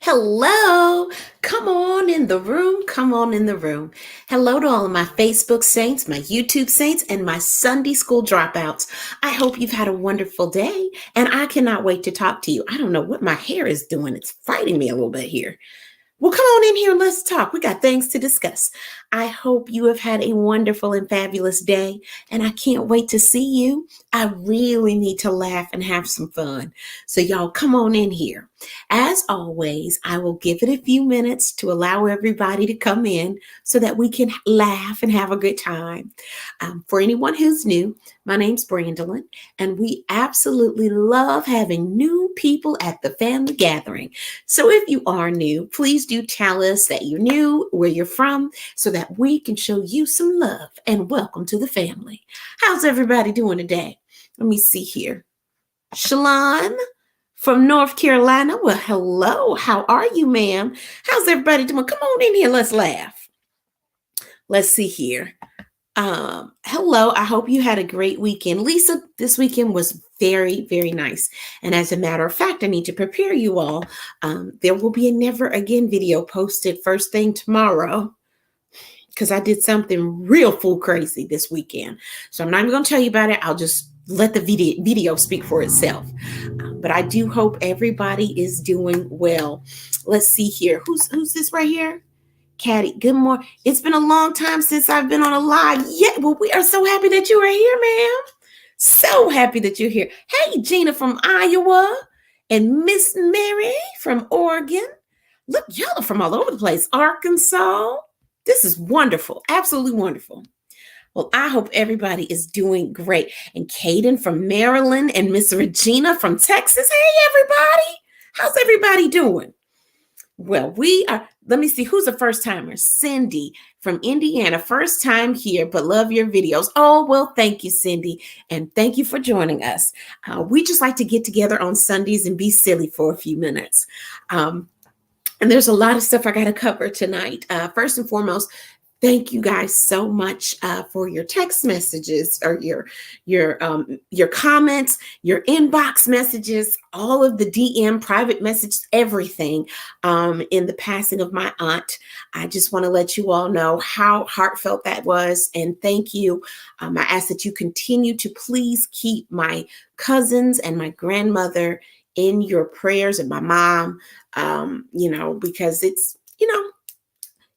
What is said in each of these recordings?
Hello. Come on in the room. Come on in the room. Hello to all of my Facebook saints, my YouTube saints, and my Sunday school dropouts. I hope you've had a wonderful day, and I cannot wait to talk to you. I don't know what my hair is doing. It's fighting me a little bit here. Well, come on in here and let's talk. We got things to discuss. I hope you have had a wonderful and fabulous day, and I can't wait to see you. I really need to laugh and have some fun. So, y'all, come on in here. As always, I will give it a few minutes to allow everybody to come in so that we can laugh and have a good time. For anyone who's new, my name's Brandolyn, and we absolutely love having new people at the family gathering. So if you are new, please do tell us that you're new, where you're from, so that we can show you some love and welcome to the family. How's everybody doing today? Let me see here. Shalon from North Carolina. Well, hello. How are you, ma'am? How's everybody doing? Come on in here. Let's laugh. Let's see here. Hello. I hope you had a great weekend. Lisa, this weekend was very, very nice. And as a matter of fact, I need to prepare you all. There will be a never again video posted first thing tomorrow because I did something real fool crazy this weekend. So I'm not even going to tell you about it. I'll just let the video speak for itself. But I do hope everybody is doing well. Let's see here. Who's this right here? Caddy, good morning. It's been a long time since I've been on a live. Yeah, well, we are so happy that you are here, ma'am. So happy that you're here. Hey, Gina from Iowa and Miss Mary from Oregon. Look, y'all are from all over the place. Arkansas. This is wonderful. Absolutely wonderful. Well, I hope everybody is doing great. And Caden from Maryland and Miss Regina from Texas. Hey, everybody. How's everybody doing? Well, we are, let me see, who's a first timer? Cindy from Indiana, first time here, but love your videos. Oh, well, thank you, Cindy. And thank you for joining us. We just like to get together on Sundays and be silly for a few minutes. And there's a lot of stuff I got to cover tonight. First and foremost, thank you guys so much for your text messages or your comments, your inbox messages, all of the DM private messages, everything in the passing of my aunt. I just want to let you all know how heartfelt that was. And thank you. I ask that you continue to please keep my cousins and my grandmother in your prayers and my mom, because it's,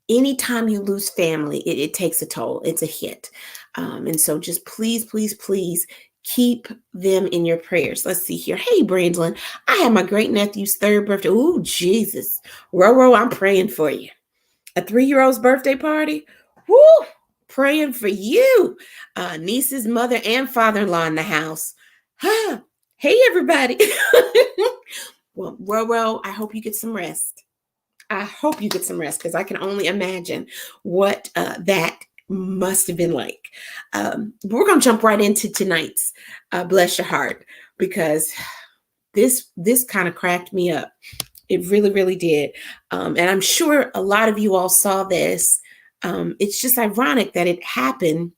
anytime you lose family, it takes a toll. It's a hit. And so just please, please, please keep them in your prayers. Let's see here. Hey, Brandolyn, I had my great nephew's third birthday. Oh, Jesus. Roro, I'm praying for you. A 3-year-old's birthday party? Woo! Praying for you. Niece's mother and father-in-law in the house. Huh. Hey, everybody. Well, Roro, I hope you get some rest. I hope you get some rest because I can only imagine what that must have been like. We're going to jump right into tonight's Bless Your Heart because this kind of cracked me up. It really, really did. And I'm sure a lot of you all saw this. It's just ironic that it happened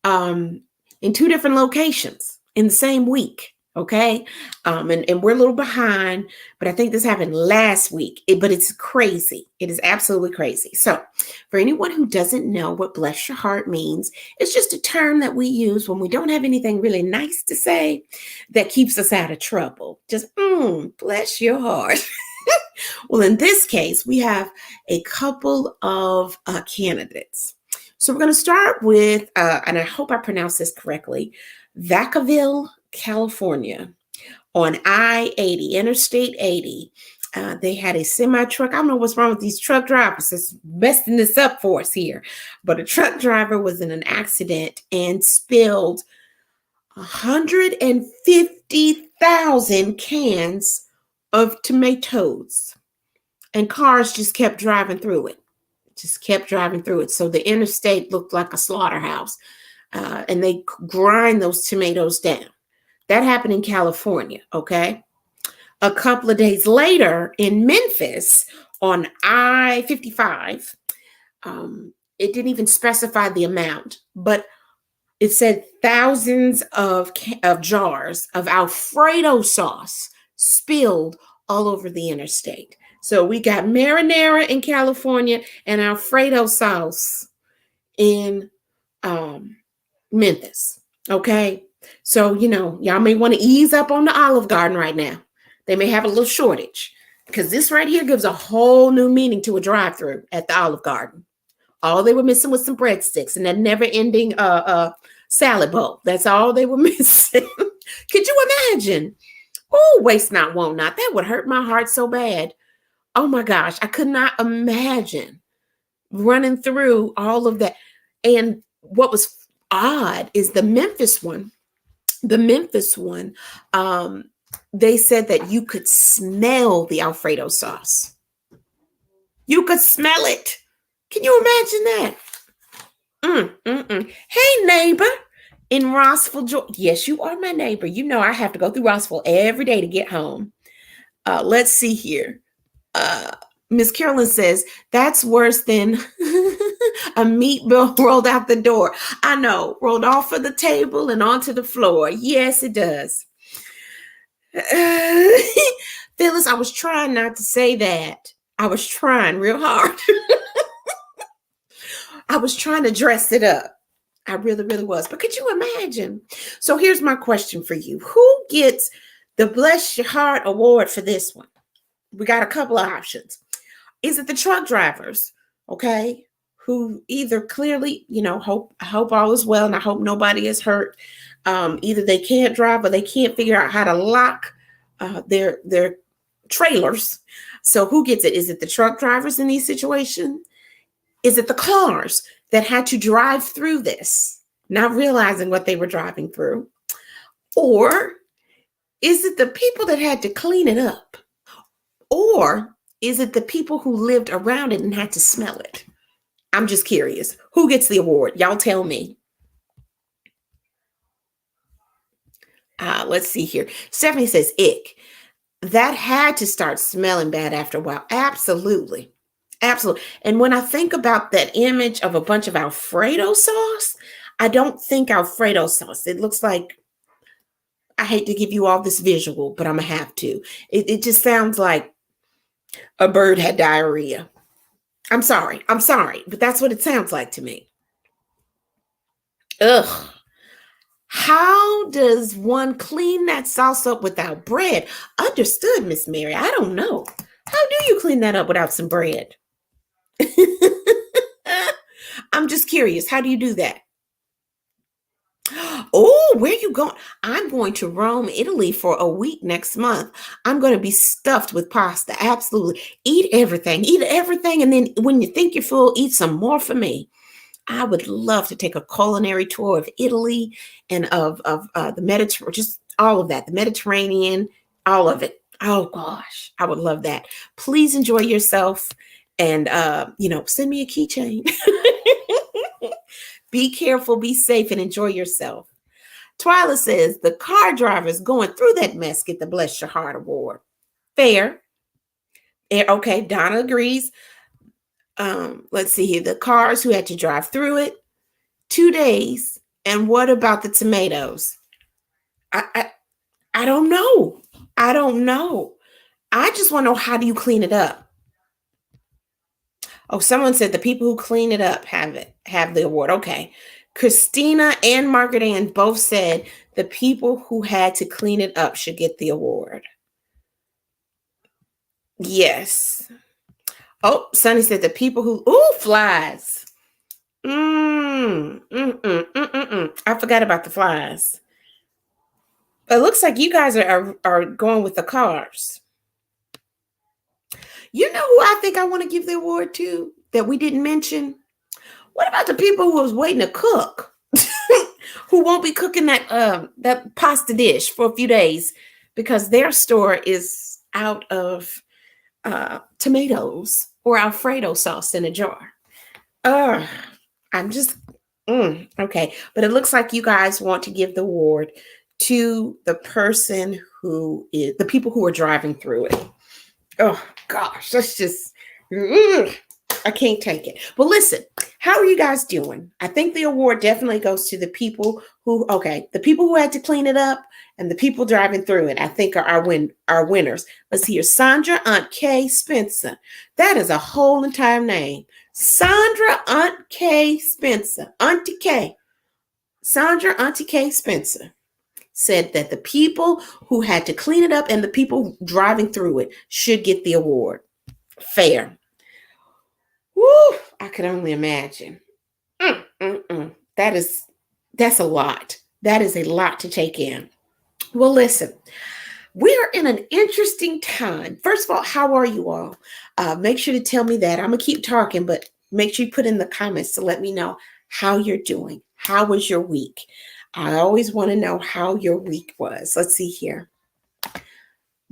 in 2 different locations in the same week. Okay. And we're a little behind, but I think this happened last week, but it's crazy. It is absolutely crazy. So for anyone who doesn't know what bless your heart means, it's just a term that we use when we don't have anything really nice to say that keeps us out of trouble. Just, bless your heart. Well, in this case, we have a couple of candidates. So we're going to start with, and I hope I pronounced this correctly, Vacaville, California, on I-80, Interstate 80. They had a semi-truck. I don't know what's wrong with these truck drivers. It's messing this up for us here. But a truck driver was in an accident and spilled 150,000 cans of tomatoes. And cars just kept driving through it. So the interstate looked like a slaughterhouse. And they grind those tomatoes down. That happened in California, okay? A couple of days later in Memphis on I-55, it didn't even specify the amount, but it said thousands of jars of Alfredo sauce spilled all over the interstate. So we got marinara in California and Alfredo sauce in Memphis. Okay. So, y'all may want to ease up on the Olive Garden right now. They may have a little shortage because this right here gives a whole new meaning to a drive-through at the Olive Garden. All they were missing was some breadsticks and that never-ending salad bowl. That's all they were missing. Could you imagine? Oh, waste not, want not. That would hurt my heart so bad. Oh my gosh, I could not imagine running through all of that. And what was odd is the Memphis one, they said that you could smell the Alfredo sauce. You could smell it. Can you imagine that? Hey, neighbor in Rossville, Georgia. Yes, you are my neighbor. You know I have to go through Rossville every day to get home. Let's see here. Miss Carolyn says, that's worse than a meatball rolled out the door. I know, rolled off of the table and onto the floor. Yes, it does. Phyllis, I was trying not to say that. I was trying real hard. I was trying to dress it up. I really, really was. But could you imagine? So here's my question for you. Who gets the Bless Your Heart Award for this one? We got a couple of options. Is it the truck drivers, okay, who either clearly, I hope all is well and I hope nobody is hurt. Either they can't drive or they can't figure out how to lock their trailers. So who gets it? Is it the truck drivers in these situations? Is it the cars that had to drive through this, not realizing what they were driving through? Or is it the people that had to clean it up? Or is it the people who lived around it and had to smell it? I'm just curious. Who gets the award? Y'all tell me. Let's see here. Stephanie says, ick. That had to start smelling bad after a while. Absolutely. Absolutely. And when I think about that image of a bunch of Alfredo sauce, I don't think Alfredo sauce. It looks like, I hate to give you all this visual, but I'm going to have to. It just sounds like a bird had diarrhea. I'm sorry, but that's what it sounds like to me. Ugh. How does one clean that sauce up without bread? Understood, Miss Mary. I don't know. How do you clean that up without some bread? I'm just curious. How do you do that? Oh, where are you going? I'm going to Rome, Italy for a week next month. I'm going to be stuffed with pasta. Absolutely. Eat everything. And then when you think you're full, eat some more for me. I would love to take a culinary tour of Italy and of the Mediterranean, just all of that, the Mediterranean, all of it. Oh gosh, I would love that. Please enjoy yourself and, send me a keychain. Be careful, be safe, and enjoy yourself. Twyla says the car drivers going through that mess get the Bless Your Heart Award. Fair. Okay, Donna agrees. Let's see here. The cars who had to drive through it, 2 days. And what about the tomatoes? I don't know. I just want to know, how do you clean it up? Oh, someone said the people who clean it up have the award. Okay. Christina and Margaret Ann both said the people who had to clean it up should get the award. Yes. Oh, Sonny said the people who, flies. I forgot about the flies. It looks like you guys are going with the cars. You know who I think I want to give the award to that we didn't mention? What about the people who was waiting to cook? Who won't be cooking that pasta dish for a few days because their store is out of tomatoes or Alfredo sauce in a jar. I'm just, okay. But it looks like you guys want to give the award to the person the people who are driving through it. Oh gosh, that's just, I can't take it. But listen, how are you guys doing? I think the award definitely goes to the people the people who had to clean it up and the people driving through it, I think are winners. Let's see here. Sandra Aunt Kay Spencer. That is a whole entire name. Sandra Aunt Kay Spencer. Auntie Kay. Sandra Auntie Kay Spencer said that the people who had to clean it up and the people driving through it should get the award. Fair. Woo! I could only imagine. That's a lot. That is a lot to take in. Well, listen, we're in an interesting time. First of all, how are you all? Make sure to tell me that. I'm going to keep talking, but make sure you put in the comments to let me know how you're doing. How was your week? I always want to know how your week was. Let's see here.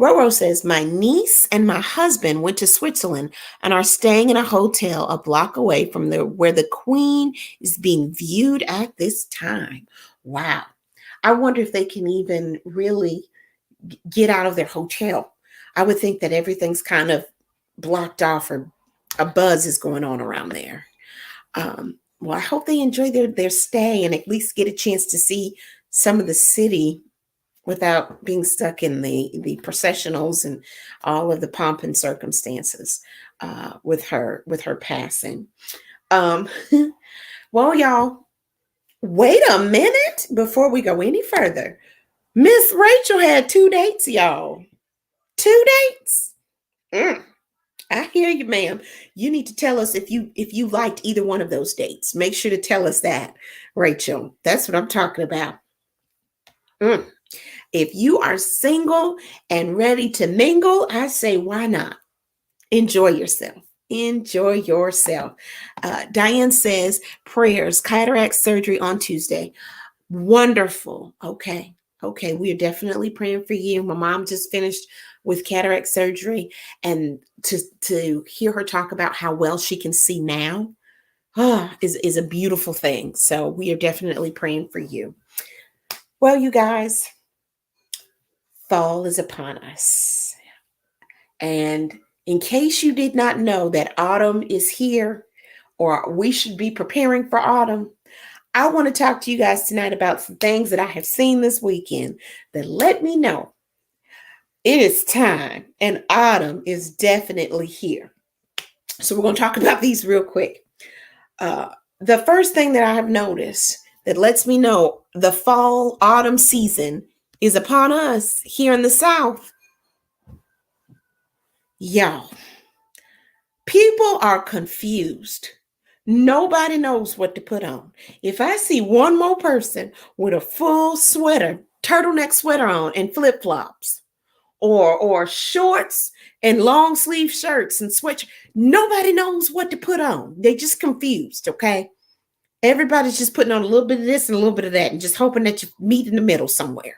Roro says, my niece and my husband went to Switzerland and are staying in a hotel a block away from where the Queen is being viewed at this time. Wow. I wonder if they can even really get out of their hotel. I would think that everything's kind of blocked off or a buzz is going on around there. Well, I hope they enjoy their stay and at least get a chance to see some of the city without being stuck in the processionals and all of the pomp and circumstances with her passing. Well, y'all, wait a minute before we go any further. Miss Rachel had 2 dates, y'all. 2 dates. I hear you, ma'am. You need to tell us if you liked either one of those dates. Make sure to tell us that, Rachel. That's what I'm talking about. If you are single and ready to mingle, I say, why not? Enjoy yourself. Enjoy yourself. Diane says, prayers, cataract surgery on Tuesday. Wonderful. Okay. We are definitely praying for you. My mom just finished with cataract surgery, and to hear her talk about how well she can see now is a beautiful thing. So we are definitely praying for you. Well, you guys, fall is upon us. And in case you did not know that autumn is here, or we should be preparing for autumn, I want to talk to you guys tonight about some things that I have seen this weekend that let me know it is time and autumn is definitely here. So we're going to talk about these real quick. The first thing that I have noticed that lets me know the fall autumn season is upon us here in the South. Y'all, people are confused. Nobody knows what to put on. If I see one more person with a full sweater, turtleneck sweater on and flip-flops, or shorts and long sleeve shirts and sweatshirts, nobody knows what to put on. They just confused, okay? Everybody's just putting on a little bit of this and a little bit of that and just hoping that you meet in the middle somewhere.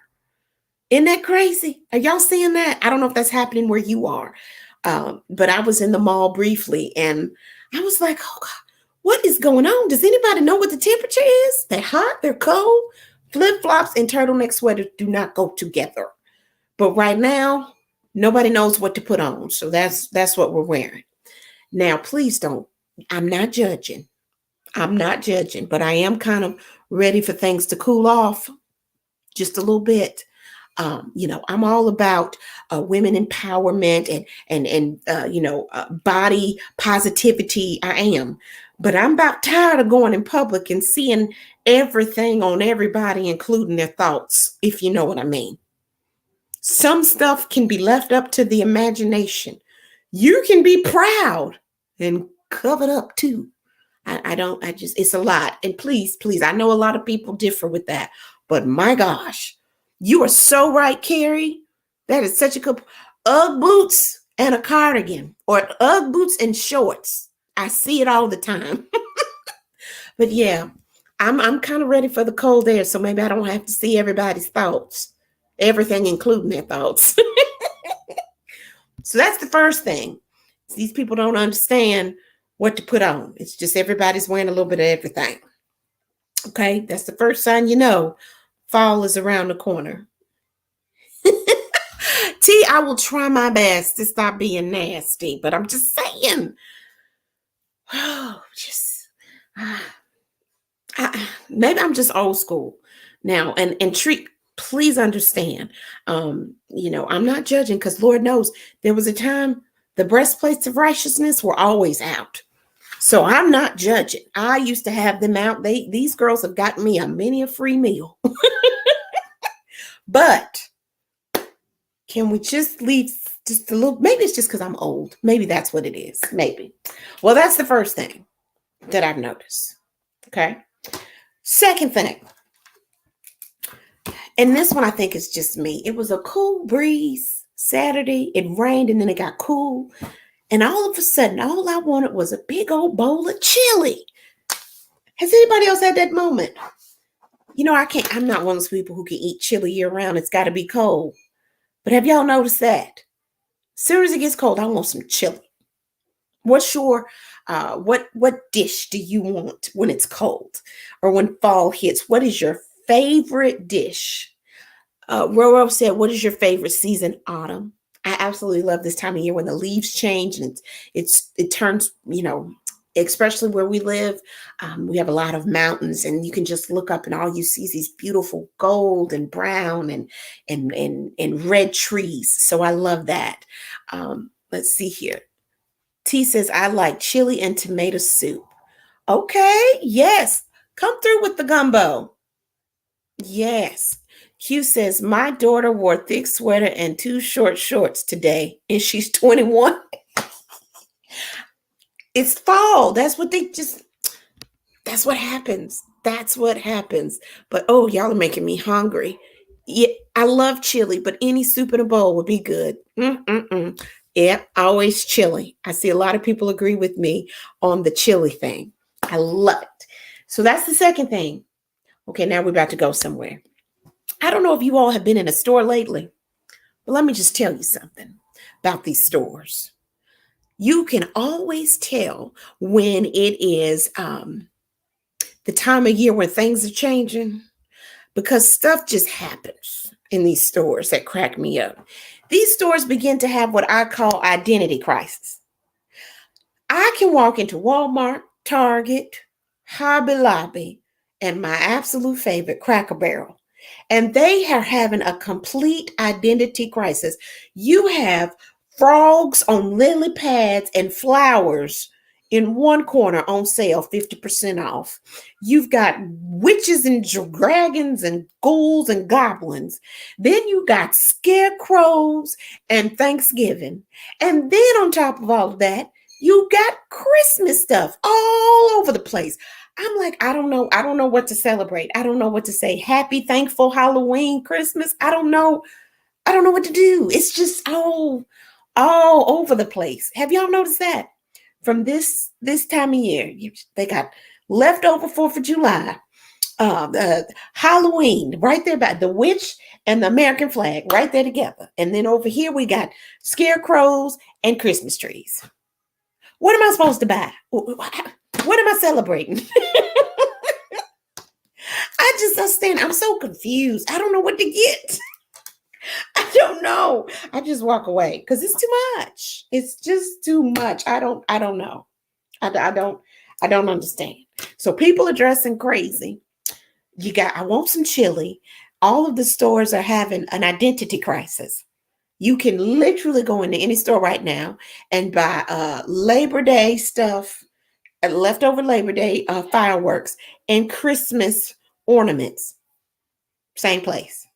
Isn't that crazy? Are y'all seeing that? I don't know if that's happening where you are. But I was in the mall briefly and I was like, oh God, what is going on? Does anybody know what the temperature is? They're hot, they're cold. Flip-flops and turtleneck sweaters do not go together. But right now, nobody knows what to put on. So that's what we're wearing. Now, please don't. I'm not judging, but I am kind of ready for things to cool off just a little bit. I'm all about women empowerment and body positivity. I am, but I'm about tired of going in public and seeing everything on everybody, including their thoughts, if you know what I mean. Some stuff can be left up to the imagination. You can be proud and covered up too. It's a lot. And please, I know a lot of people differ with that, but my gosh, you are so right, Carrie. That is such a good Ugg boots and a cardigan, or Ugg boots and shorts. I see it all the time. But yeah, I'm kind of ready for the cold air, so maybe I don't have to see everybody's thoughts. Everything, including their thoughts. So that's the first thing. These people don't understand what to put on. It's just everybody's wearing a little bit of everything. Okay, that's the first sign you know fall is around the corner. T, I will try my best to stop being nasty, but I'm just saying. Oh, maybe I'm just old school. Now, and treat, please understand, I'm not judging because Lord knows there was a time the breastplates of righteousness were always out. So I'm not judging. I used to have them out. These girls have gotten me many a free meal. But can we just leave just a little? Maybe it's just because I'm old. Maybe that's what it is. Maybe. Well, that's the first thing that I've noticed. Okay. Second thing, and this one I think is just me. It was a cool breeze Saturday. It rained and then it got cool. And all of a sudden, all I wanted was a big old bowl of chili. Has anybody else had that moment? I'm not one of those people who can eat chili year round. It's got to be cold. But have y'all noticed that? As soon as it gets cold, I want some chili. What's your, what dish do you want when it's cold or when fall hits? What is your favorite dish? Roro said, what is your favorite season? Autumn. I absolutely love this time of year when the leaves change and it turns, especially where we live. We have a lot of mountains and you can just look up and all you see is these beautiful gold and brown and red trees. So I love that. Let's see here. T says, I like chili and tomato soup. Okay. Yes. Come through with the gumbo. Yes. Q says, my daughter wore a thick sweater and 2 short shorts today, and she's 21. It's fall. That's what happens. That's what happens. But, oh, y'all are making me hungry. Yeah, I love chili, but any soup in a bowl would be good. Yeah, always chili. I see a lot of people agree with me on the chili thing. I love it. So that's the second thing. Okay, now we're about to go somewhere. I don't know if you all have been in a store lately, but let me just tell you something about these stores. You can always tell when it is the time of year when things are changing because stuff just happens in these stores that crack me up. These stores begin to have what I call identity crisis. I can walk into Walmart, Target, Hobby Lobby, and my absolute favorite, Cracker Barrel. And they are having a complete identity crisis. You have frogs on lily pads and flowers in one corner on sale, 50% off. You've got witches and dragons and ghouls and goblins. Then you got scarecrows and Thanksgiving. And then on top of all of that, you got Christmas stuff all over the place. I'm like, I don't know what to celebrate. I don't know what to say. Happy, thankful Halloween, Christmas. I don't know what to do. It's just all over the place. Have y'all noticed that? From this time of year, they got leftover 4th of July, Halloween right there by the witch and the American flag right there together. And then over here we got scarecrows and Christmas trees. What am I supposed to buy? What am I celebrating? I just understand. I'm so confused. I don't know what to get. I don't know. I just walk away because it's too much. It's just too much. I don't know. I don't understand. So people are dressing crazy. I want some chili. All of the stores are having an identity crisis. You can literally go into any store right now and buy Labor Day stuff, leftover Labor Day fireworks, and Christmas ornaments. Same place.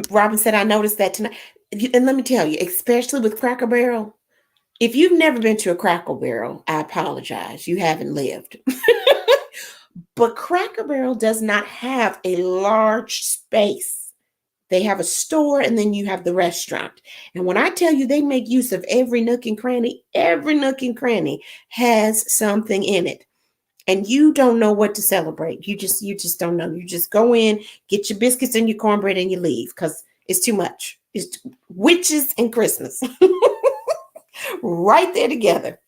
Robin said, I noticed that tonight. And let me tell you, especially with Cracker Barrel, if you've never been to a Cracker Barrel, I apologize. You haven't lived. But Cracker Barrel does not have a large space. They have a store and then you have the restaurant. And when I tell you they make use of every nook and cranny has something in it. And you don't know what to celebrate. You just don't know. You just go in, get your biscuits and your cornbread and you leave because it's too much. It's witches and Christmas. Right there together.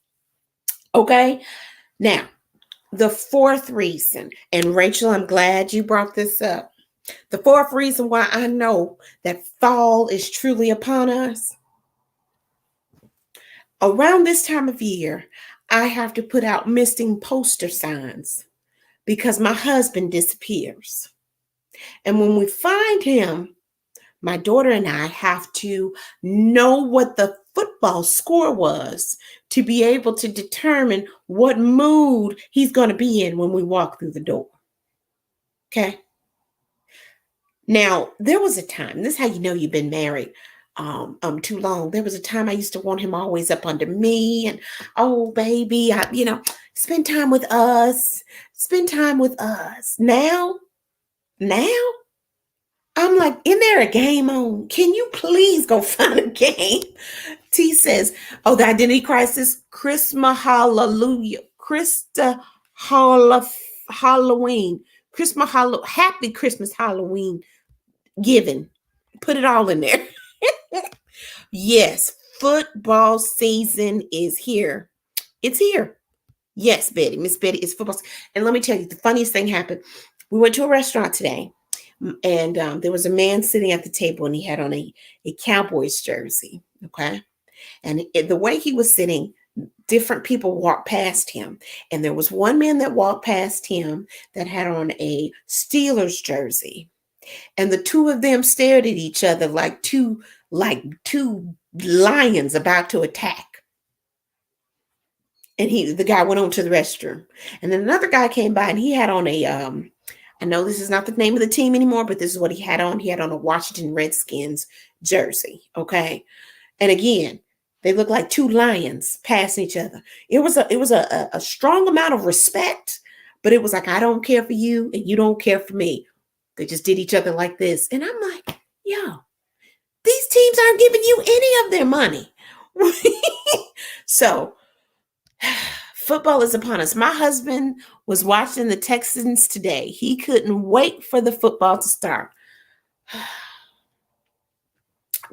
Okay. Now, the fourth reason, and Rachel, I'm glad you brought this up. The fourth reason why I know that fall is truly upon us. Around this time of year, I have to put out missing poster signs because my husband disappears. And when we find him, my daughter and I have to know what the football score was to be able to determine what mood he's going to be in when we walk through the door. Okay. Now, there was a time, this is how you know you've been married too long. There was a time I used to want him always up under me and, oh baby, spend time with us, spend time with us. Now I'm like, isn't there a game on? Can you please go find a game? T says, oh, the identity crisis, Christmas hallelujah, Krista Halloween, happy Christmas Halloween giving. Put it all in there. Yes, football season is here. It's here. Yes, Betty, Miss Betty, it's football. And let me tell you, the funniest thing happened. We went to a restaurant today, and there was a man sitting at the table, and he had on a Cowboys jersey. Okay. And the way he was sitting, different people walked past him. And there was one man that walked past him that had on a Steelers jersey. And the two of them stared at each other like two lions about to attack. And the guy went on to the restroom. And then another guy came by and he had on a I know this is not the name of the team anymore, but this is what he had on. He had on a Washington Redskins jersey. Okay. And again, they look like two lions passing each other. It was a strong amount of respect, but it was like, I don't care for you and you don't care for me. They just did each other like this. And I'm like, yo, these teams aren't giving you any of their money. So football is upon us. My husband was watching the Texans today. He couldn't wait for the football to start.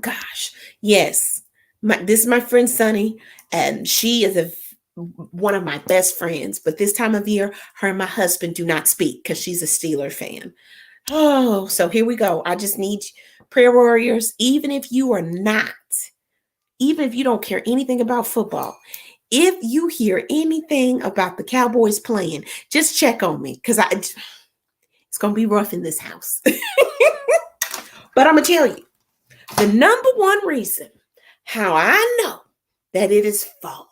Gosh, yes. This is my friend Sunny, and she is one of my best friends. But this time of year, her and my husband do not speak because she's a Steeler fan. Oh, so here we go. I just need prayer warriors, even if you don't care anything about football. If you hear anything about the Cowboys playing, just check on me because it's going to be rough in this house. But I'm going to tell you, the number one reason how I know that it is fall,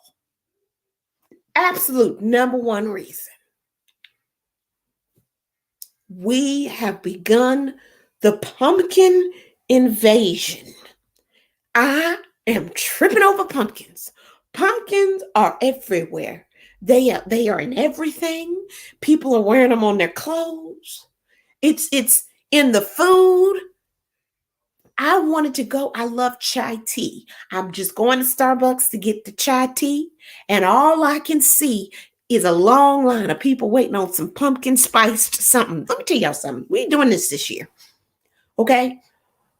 absolute number one reason, we have begun the pumpkin invasion. I am tripping over pumpkins. Pumpkins are everywhere. They are in everything. People are wearing them on their clothes. It's in the food. I wanted to go. I love chai tea. I'm just going to Starbucks to get the chai tea, and all I can see is a long line of people waiting on some pumpkin spiced something. Let me tell y'all something. We ain't doing this year. Okay?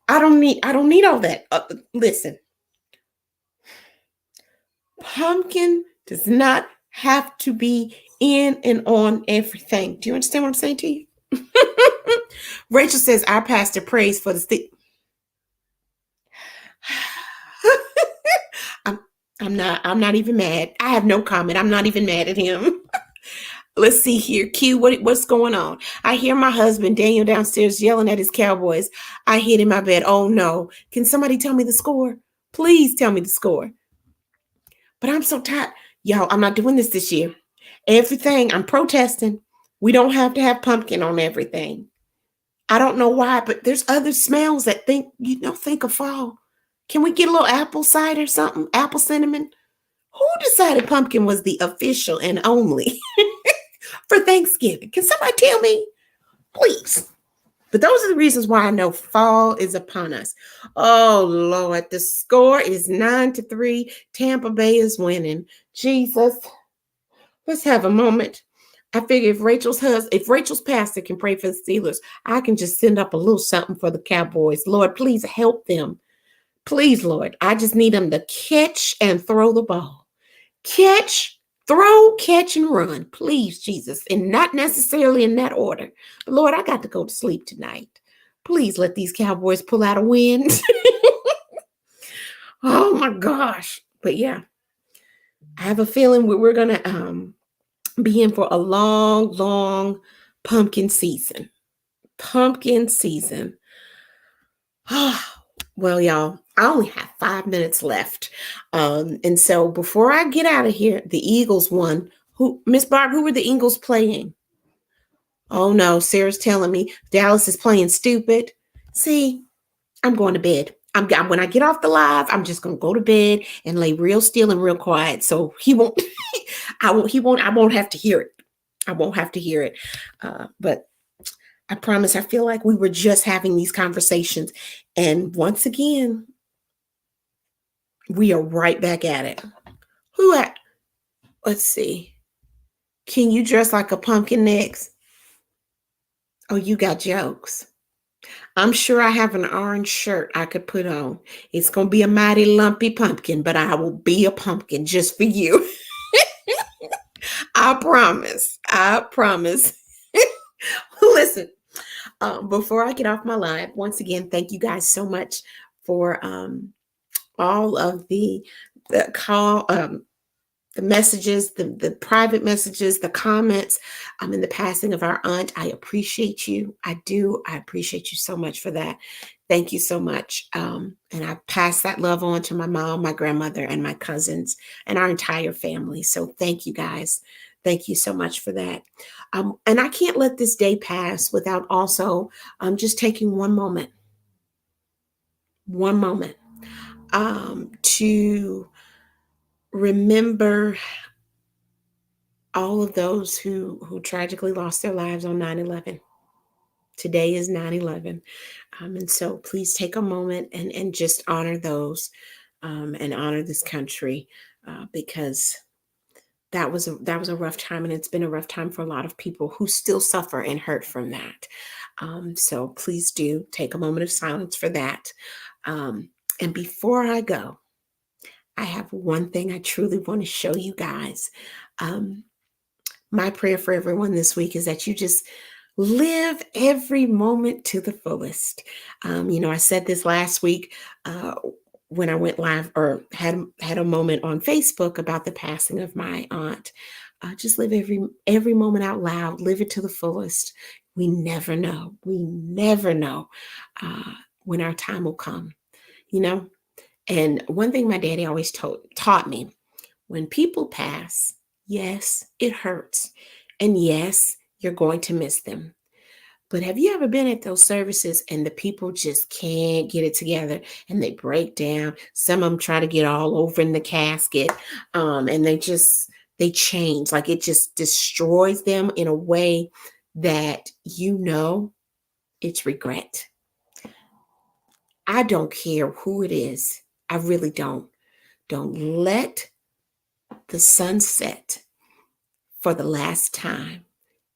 I don't need all that. Listen. Pumpkin does not have to be in and on everything. Do you understand what I'm saying to you? Rachel says, our pastor prays for the stick. I'm not even mad. I have no comment. I'm not even mad at him. Let's see here. Q, what's going on? I hear my husband, Daniel, downstairs yelling at his Cowboys. I hid in my bed. Oh, no. Can somebody tell me the score? Please tell me the score. But I'm so tired. Y'all, I'm not doing this year. Everything, I'm protesting. We don't have to have pumpkin on everything. I don't know why, but there's other smells that think of fall. Can we get a little apple cider or something? Apple cinnamon? Who decided pumpkin was the official and only for Thanksgiving? Can somebody tell me? Please. But those are the reasons why I know fall is upon us. Oh, Lord, the score is 9-3. Tampa Bay is winning. Jesus. Let's have a moment. I figure if Rachel's pastor can pray for the Steelers, I can just send up a little something for the Cowboys. Lord, please help them. Please, Lord, I just need them to catch and throw the ball. Catch, throw, catch, and run. Please, Jesus. And not necessarily in that order. But Lord, I got to go to sleep tonight. Please let these Cowboys pull out a win. Oh, my gosh. But yeah, I have a feeling we're going to be in for a long, long pumpkin season. Pumpkin season. Well, y'all, I only have 5 minutes left. And so before I get out of here, the Eagles won. Who, Miss Barb, who were the Eagles playing? Oh no, Sarah's telling me Dallas is playing stupid. See, I'm going to bed. When I get off the live, I'm just gonna go to bed and lay real still and real quiet. So he won't, I won't have to hear it. I won't have to hear it. But I promise, I feel like we were just having these conversations. And once again, we are right back at it. Let's see. Can you dress like a pumpkin next? Oh, you got jokes. I'm sure I have an orange shirt I could put on. It's going to be a mighty lumpy pumpkin, but I will be a pumpkin just for you. I promise. I promise. Listen, before I get off my live, once again, thank you guys so much for all of the call, the messages, the private messages, the comments, in the passing of our aunt. I appreciate you. I do. I appreciate you so much for that. Thank you so much. And I pass that love on to my mom, my grandmother, and my cousins, and our entire family. So thank you guys. Thank you so much for that. And I can't let this day pass without also just taking one moment to remember all of those who tragically lost their lives on 9/11. Today is 9/11. And so please take a moment and just honor those and honor this country because that was a rough time, and it's been a rough time for a lot of people who still suffer and hurt from that. So please do take a moment of silence for that. And before I go, I have one thing I truly want to show you guys. My prayer for everyone this week is that you just live every moment to the fullest. I said this last week when I went live or had a moment on Facebook about the passing of my aunt. Just live every moment out loud. Live it to the fullest. We never know. We never know when our time will come. And one thing my daddy always taught me: when people pass, yes, it hurts. And yes, you're going to miss them. But have you ever been at those services and the people just can't get it together and they break down? Some of them try to get all over in the casket and they change. Like it just destroys them in a way that it's regret. I don't care who it is. I really don't. Don't let the sun set for the last time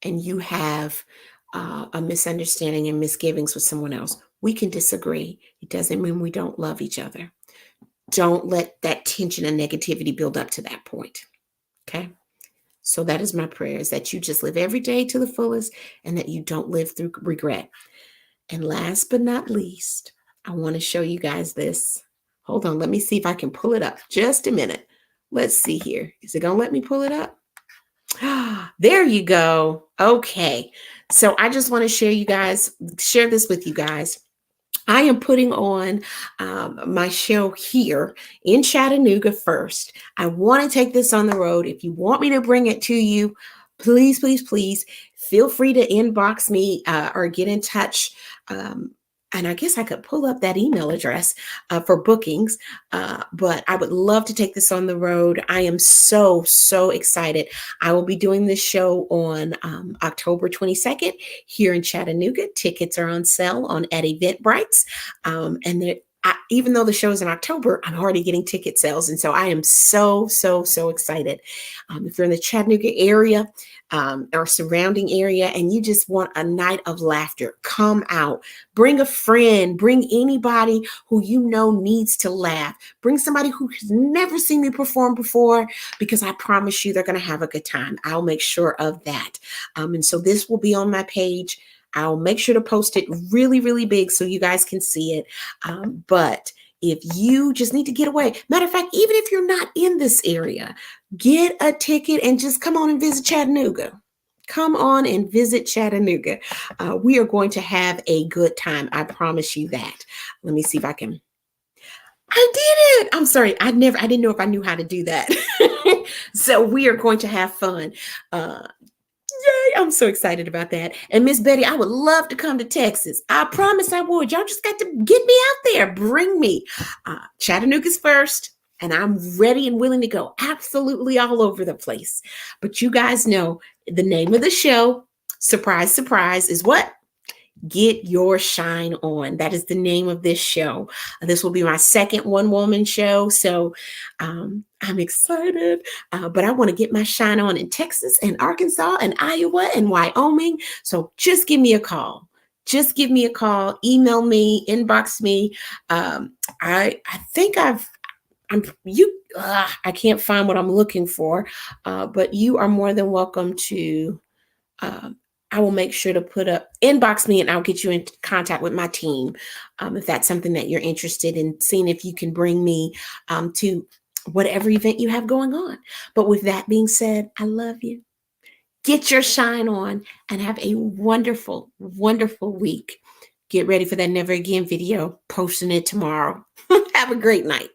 and you have a misunderstanding and misgivings with someone else. We can disagree. It doesn't mean we don't love each other. Don't let that tension and negativity build up to that point. Okay? So that is my prayer, is that you just live every day to the fullest and that you don't live through regret. And last but not least, I want to show you guys this. Hold on. Let me see if I can pull it up. Just a minute. Let's see here. Is it going to let me pull it up? There you go. Okay. So I just want to share this with you guys. I am putting on my show here in Chattanooga first. I want to take this on the road. If you want me to bring it to you, please, please, please feel free to inbox me or get in touch. And I guess I could pull up that email address for bookings, but I would love to take this on the road. I am so, so excited. I will be doing this show on October 22nd here in Chattanooga. Tickets are on sale at Eventbrite. And even though the show is in October, I'm already getting ticket sales. And so I am so, so, so excited. If you're in the Chattanooga area, or surrounding area, and you just want a night of laughter, come out. Bring a friend, bring anybody who needs to laugh. Bring somebody who has never seen me perform before, because I promise you they're going to have a good time. I'll make sure of that. And so this will be on my page. I'll make sure to post it really, really big so you guys can see it. But if you just need to get away, matter of fact, even if you're not in this area, get a ticket and just come on and visit Chattanooga. come on and visit Chattanooga. We are going to have a good time. I promise you that. Let me see if I can. I did it. I'm sorry. I didn't know if I knew how to do that. So we are going to have fun. Yay, I'm so excited about that. And Miss Betty, I would love to come to Texas. I promise I would. Y'all just got to get me out there. Bring me. Chattanooga's first, and I'm ready and willing to go absolutely all over the place. But you guys know the name of the show, surprise, surprise, is what? Get Your Shine On. That is the name of this show. This will be my second one-woman show. So I'm excited, but I want to get my shine on in Texas and Arkansas and Iowa and Wyoming. So just give me a call. Just give me a call. Email me, inbox me. I think I can't find what I'm looking for, but you are more than welcome to. I will make sure to inbox me and I'll get you in contact with my team. If that's something that you're interested in seeing, if you can bring me to whatever event you have going on. But with that being said, I love you. Get your shine on and have a wonderful, wonderful week. Get ready for that Never Again video, posting it tomorrow. Have a great night.